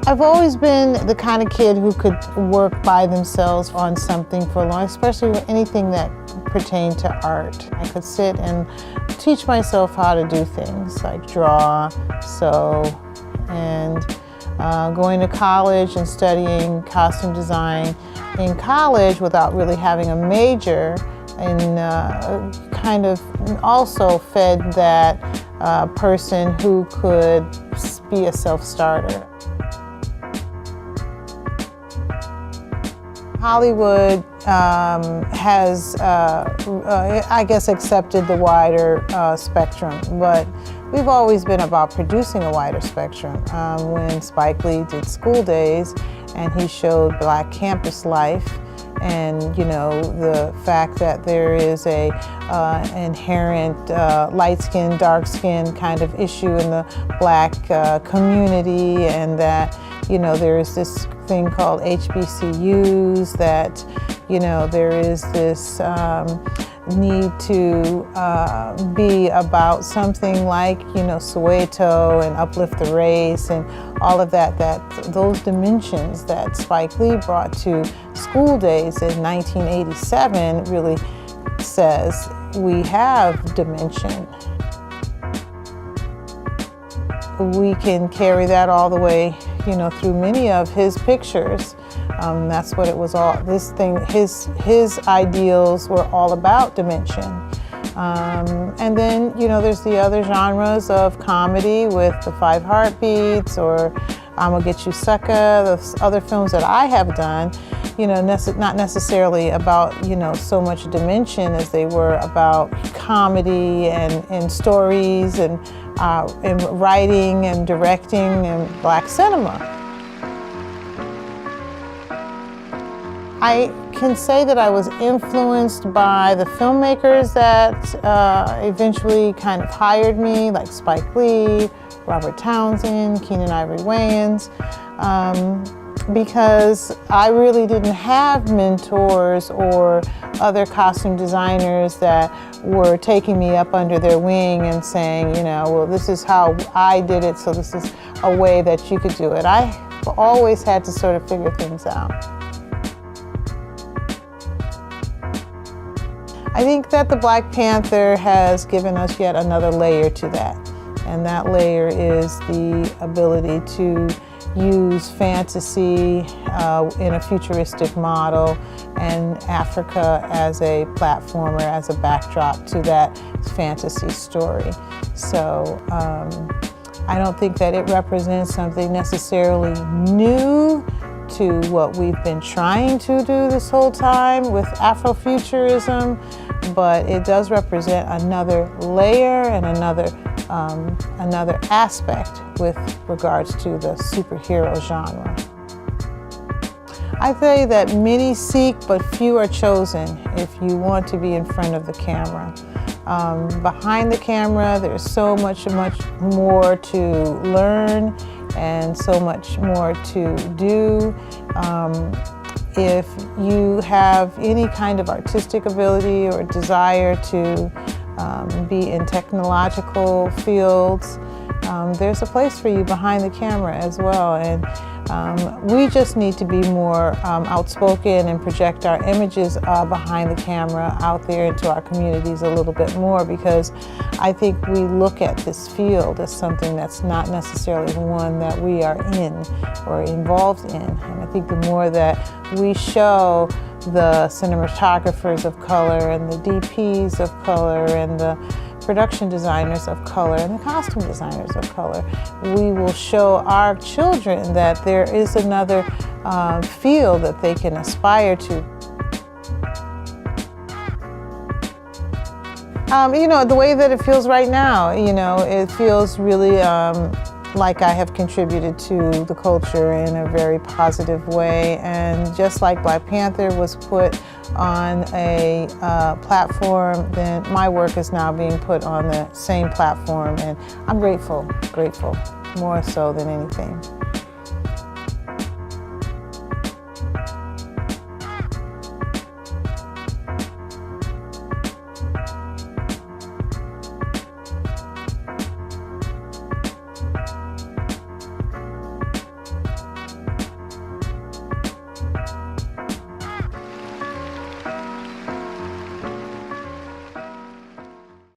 I've always been the kind of kid who could work by themselves on something for long, especially anything that pertained to art. I could sit and teach myself how to do things like draw, sew, and going to college and studying costume design in college without really having a major, and kind of also fed that person who could be a self-starter. Hollywood has, I guess, accepted the wider spectrum, but we've always been about producing a wider spectrum. When Spike Lee did School Daze and he showed Black campus life, and the fact that there is a inherent light skin, dark skin kind of issue in the Black community, and that there is this thing called HBCUs, that there is this need to be about something like Soweto and uplift the race and all of that, those dimensions that Spike Lee brought to School Daze in 1987 really says we have dimension. We can carry that all the way through many of his pictures. That's what it was all, this thing, his ideals were all about dimension. And then, there's the other genres of comedy with the 5 Heartbeats or Gonna Git You Sucka, the other films that I have done, not necessarily about, so much dimension as they were about comedy and stories and writing and directing and Black cinema. I can say that I was influenced by the filmmakers that eventually kind of hired me, like Spike Lee, Robert Townsend, Keenan Ivory Wayans, because I really didn't have mentors or other costume designers that were taking me up under their wing and saying, well, this is how I did it, so this is a way that you could do it. I always had to sort of figure things out. I think that the Black Panther has given us yet another layer to that, and that layer is the ability to use fantasy in a futuristic model and Africa as a platform or as a backdrop to that fantasy story. So I don't think that it represents something necessarily new to what we've been trying to do this whole time with Afrofuturism, but it does represent another layer and another aspect with regards to the superhero genre. I say that many seek, but few are chosen if you want to be in front of the camera. Behind the camera, there's so much more to learn and so much more to do. If you have any kind of artistic ability or desire to be in technological fields, there's a place for you behind the camera as well. And we just need to be more outspoken and project our images behind the camera out there into our communities a little bit more, because I think we look at this field as something that's not necessarily one that we are in or involved in. And I think the more that we show the cinematographers of color and the DPs of color and the production designers of color and the costume designers of color, we will show our children that there is another field that they can aspire to. The way that it feels right now, it feels really like I have contributed to the culture in a very positive way. And just like Black Panther was put on a platform, then my work is now being put on the same platform. And I'm grateful, more so than anything.